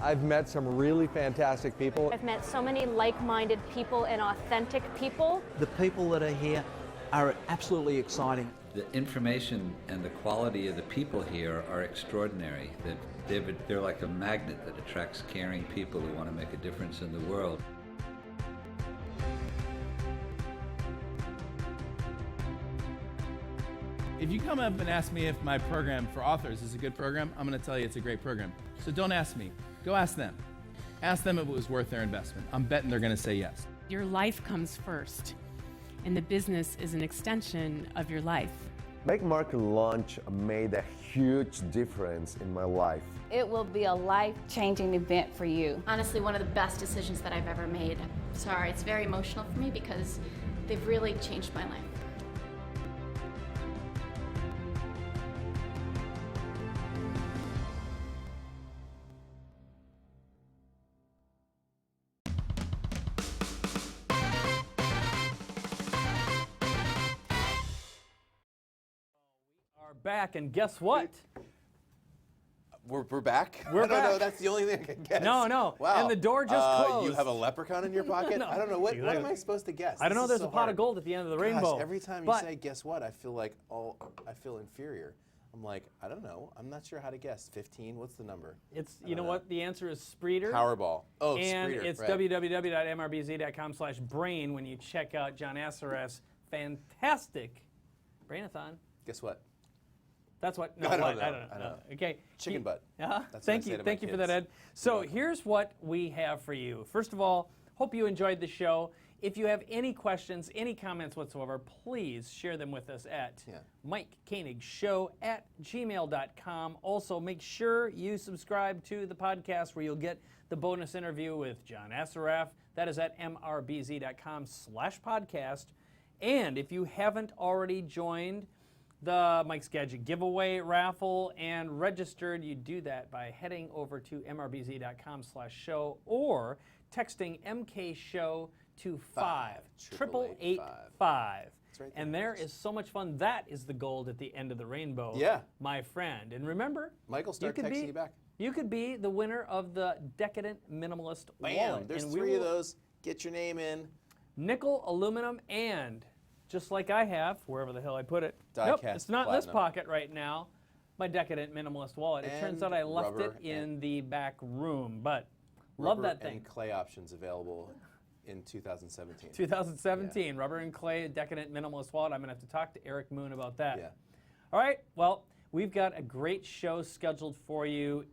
I've met some really fantastic people. I've met so many like-minded people and authentic people. The people that are here are absolutely exciting. The information and the quality of the people here are extraordinary. They're like a magnet that attracts caring people who want to make a difference in the world. If you come up and ask me if my program for authors is a good program, I'm going to tell you it's a great program. So don't ask me. Go ask them. Ask them if it was worth their investment. I'm betting they're going to say yes. Your life comes first, and the business is an extension of your life. Make Market Launch made a huge difference in my life. It will be a life-changing event for you. Honestly, one of the best decisions that I've ever made. Sorry, it's very emotional for me because they've really changed my life. Back, and guess what? We're back? We're I don't know, back. that's the only thing I can guess. No. Wow. And the door just closed. You have a leprechaun in your pocket? No. I don't know. What am I supposed to guess? I don't know. This is There's so a pot hard. of gold at the end of the Gosh, rainbow. every time you say guess what, I feel like, I feel inferior. I'm like, I don't know. I'm not sure how to guess. 15? What's the number? It's, you know what? The answer is Spreeder. Powerball. Oh, and Spreeder. it's right. www.mrbz.com/brain when you check out John Assaraf's fantastic Brainathon. Guess what? That's what. No, I don't what? know. I don't know. Okay. Chicken butt. That's Thank what I say you. to Thank my you for that, kids. Ed. So here's what we have for you. First of all, hope you enjoyed the show. If you have any questions, any comments whatsoever, please share them with us at MikeKoenigsShow@gmail.com. Also, make sure you subscribe to the podcast where you'll get the bonus interview with John Assaraf. That is at mrbz.com/podcast. And if you haven't already joined the Mike's Gadget giveaway raffle and registered. You do that by heading over to mrbz.com/show or texting MK Show to 58885. Right, and there is so much fun. That is the gold at the end of the rainbow, my friend. And remember, Michael, start texting you back. You could be the winner of the Decadent Minimalist Bam! Wallet. There's and 3 of those. Get your name in. Nickel, aluminum, and just like I have, wherever the hell I put it. Nope, Die-cast it's not in this platinum. pocket right now. My Decadent Minimalist Wallet. It turns out I left it in the back room, but love that thing. And clay options available in 2017. 2017, Rubber and Clay Decadent Minimalist Wallet. I'm going to have to talk to Eric Moon about that. Yeah. All right, well, we've got a great show scheduled for you.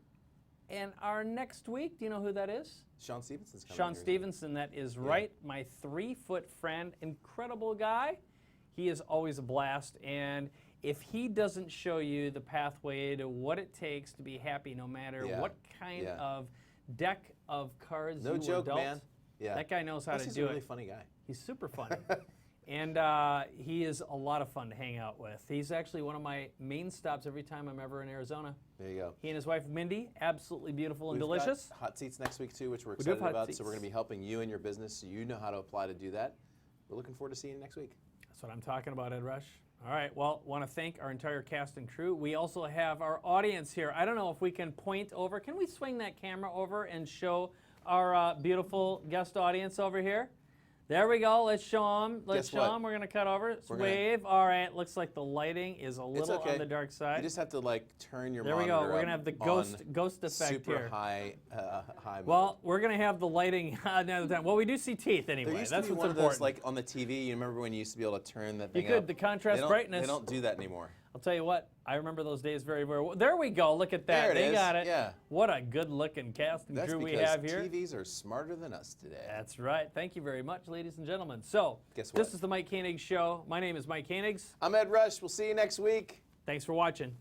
And our next week, do you know who that is? Sean Stevenson's coming. Sean Stevenson, that is right. My 3-foot friend, incredible guy. He is always a blast. And if he doesn't show you the pathway to what it takes to be happy no matter what kind of deck of cards you were dealt, man. Yeah. that guy knows how to do it. He's a really funny guy. He's super funny. And he is a lot of fun to hang out with. He's actually one of my main stops every time I'm ever in Arizona. There you go. He and his wife, Mindy, absolutely beautiful and We've delicious. got hot seats next week, too, which we're We do have excited hot about. So we're going to be helping you and your business so you know how to apply to do that. We're looking forward to seeing you next week. That's what I'm talking about, Ed Rush. All right, well, want to thank our entire cast and crew. We also have our audience here. I don't know if we can point over. Can we swing that camera over and show our beautiful guest audience over here? There we go. Let's show them. Let's show them. We're going to cut over. Let's wave. All right. Looks like the lighting is a little on the dark side. You just have to like turn your There we monitor go. We're going to have the ghost effect super here. high mode. Well, we're going to have the lighting another time. Well, we do see teeth anyway. There used That's to be what's one important. of those like on the TV. You remember when you used to be able to turn that thing You could, up? the contrast brightness. They don't do that anymore. I'll tell you what, I remember those days very, very well. There we go. Look at that. There it they is. got it. Yeah. What a good-looking cast and That's crew we because have here. TVs are smarter than us today. That's right. Thank you very much, ladies and gentlemen. So, guess what? This is the Mike Koenigs Show. My name is Mike Koenigs. I'm Ed Rush. We'll see you next week. Thanks for watching.